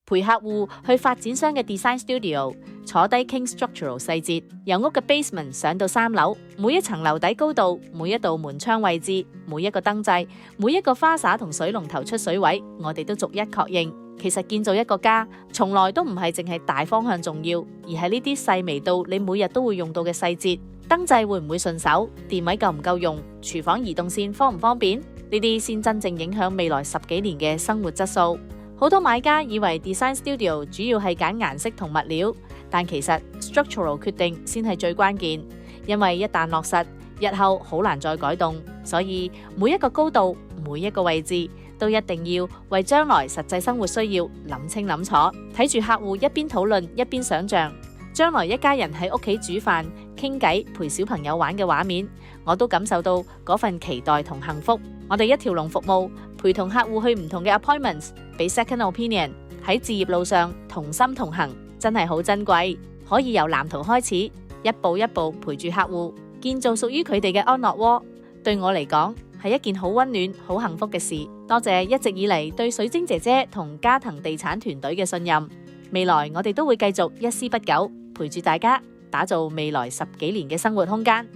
陪客戶去發展商嘅 design studio， 坐低傾 structural 細節，由屋嘅 basement 上到3樓，每一層樓底高度，每一道門窗位置，每一個燈掣，每一個花灑同水龍頭出水位，我哋都逐一確認。其實建造一個家，從來都唔係淨係大方向重要，而係呢啲細微到你每日都會用到嘅細節。燈掣會唔會順手？電位夠唔夠用？廚房移動線方唔方便？呢啲先真正影響未來10幾年嘅生活質素。好多買家以為 design studio 主要係揀顏色同物料，但其實 structural 決定先係最關鍵，因為一旦落實，日後好難再改動。所以每一個高度，每一個位置，都一定要為將來實際生活需要諗清諗楚，睇住客戶一邊討論一邊想象將來一家人喺屋企煮飯、傾偈、陪小朋友玩嘅畫面，我都感受到嗰份期待同幸福。我哋一條龍服務，陪同客戶去唔同嘅 appointments， 俾 second opinion， 喺置業路上同心同行，真係好珍貴。可以由藍圖開始，一步一步陪住客戶，建造屬於佢哋嘅安樂窩。對我嚟講，係一件好溫暖、好幸福嘅事。多謝一直以嚟對水晶姐姐同嘉騰地產團隊嘅信任。未來我哋都會繼續一絲不苟，陪住大家打造未來10幾年嘅生活空間。